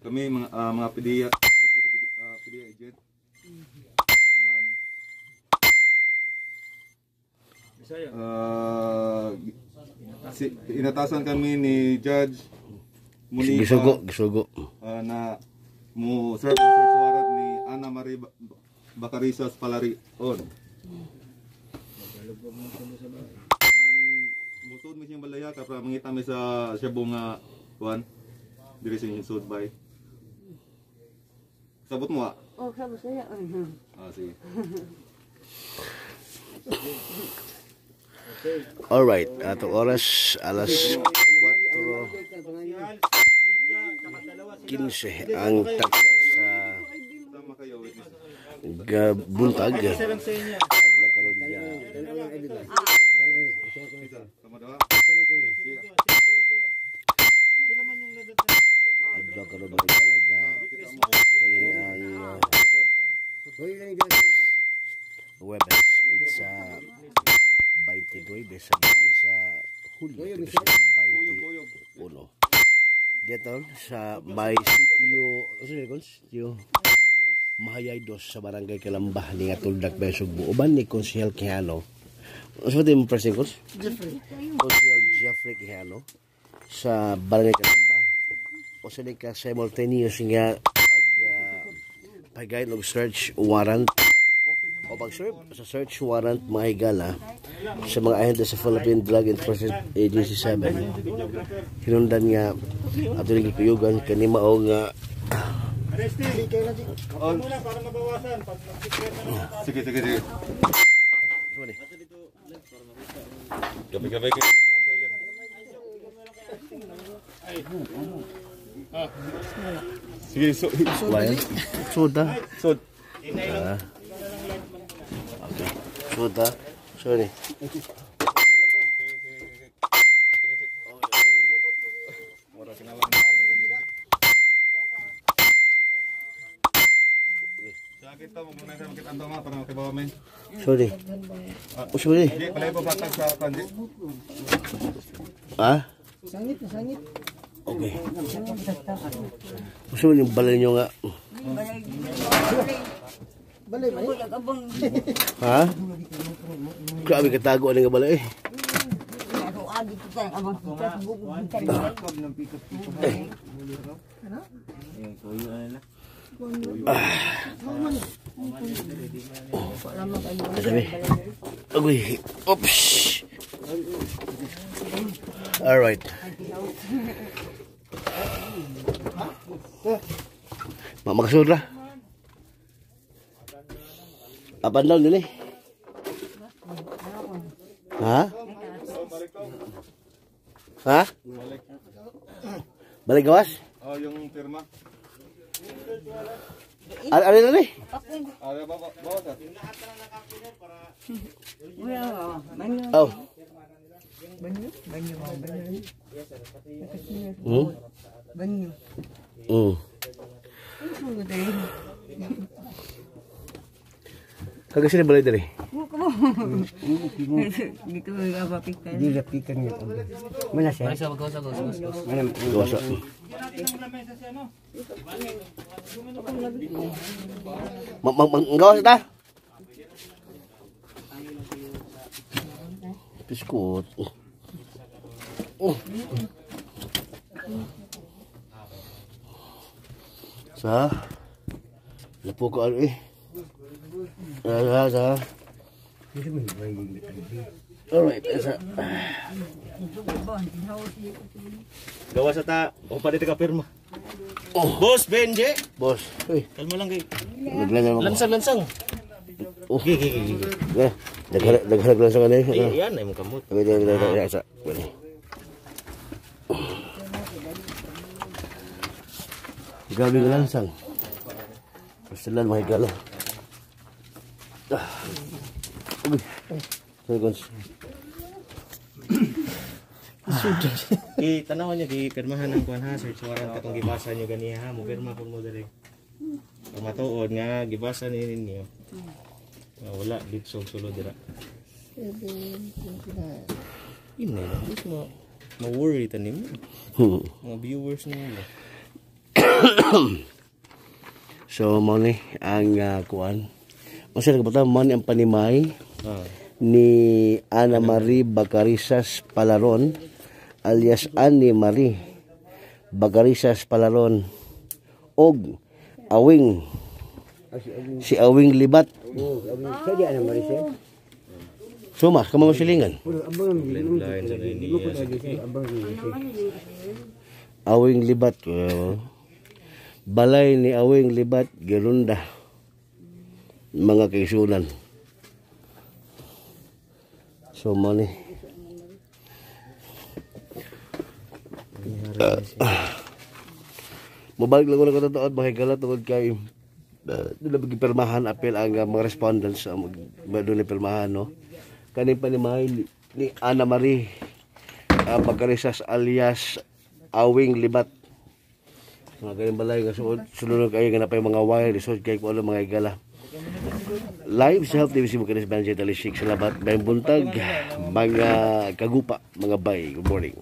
Kami mga PDEA PDEA agent. Inatasan kami ni Judge Monica Gisugo. Na mo serve search warrant ni Ana Marie Bacarisas Palarion. Musod mi siyang balaya kapra mangita mi sa Cebu nga kuan diri sa sud bay. Sabot mo ah? Oh, sabot saya. Sige. Alright, atong oras alas 4:15 ang tagsa sa buntag. Adlaw karon niya. Adlaw karon mo talaga kanyang Webes. It's 22 sa buwan sa Hulyo 2021. Dito sa may sitio Mahayay dos sa barangay Kalambah ni nga Tuldak Besugbo. Uban ni Konsehal Quijano. Ano mo president ko? Konsehal Jeffrey Quijano sa barangay Kalambah. O sa ka simultaneous nga pag-guide ng search warrant o pag-serve sa search warrant mga higala sa mga ahente sa Philippine Drug Enforcement Agency 7. Hinundan nga ato rin kikuyugan kanimao nga Sige. Gabi. Sige, soda. Sod. Okay. Soda. Sorry. Sorry. Sorry. Sangit. Okay. Gusto yung balay nyo nga. Balay. Ha? Grabe katago ano nga balay eh. Sabi. Agoy. Oops. Alright. Magasud ra. Apan daw nila. Ha? Balik gawas? Oh, yung firma. Ano na ni? Oh. Banyo. Kagak sini balay dari. Gitu apa pikan? Di pikan gitu. Mana sih? Mana Gawas. Gawas ta? Biskut. Sa lapo ko ano eh. Sa. Alright, sa. Gawas ata, o pa dito ka pirma. Boss Benje. Boss. Uy, Kalma lang kay. naglangan mo. Lansang. Gigi. Daghan langsung ano eh. Yan ay mo kamot. Sa. Grabe ka langsang. Pastilan mga higala. Tanaw niya di pirmahan ng kuan ha, search warrant katong gibasa niyo ganiya ha, mo pirma pud mo diri. Ang matuod nga gibasa ni ninyo. Wala dito sulod dira. Ini lang, mo worry tanim. Mga viewers niyo. So mo ni ang kuan. Masa nagbuta mo ni ang panimay ni Ana Marie Bacarisas Palaron alias Annie Marie Bacarisas Palaron og si Awing Libat. Suma, kamang silingan. Awing Libat. Balay ni Awing Libat, Gerunda. Mga kaisunan. So, money. Mabalik lang ko na katatood, makikala tungkol kay doon na permahan apel ang mga respondents doon na permahan, no? Kaning panimay ni Ana Marie Bacarisas alias Awing Libat. Mga kanyang balay nga sunod kayo nga na pa yung mga wire resort kayo kung ano mga igala. Live sa Health TV si Bukanis Banjay Talisik. Salamat. Bayang buntag, mga kagupa, mga bay. Good morning.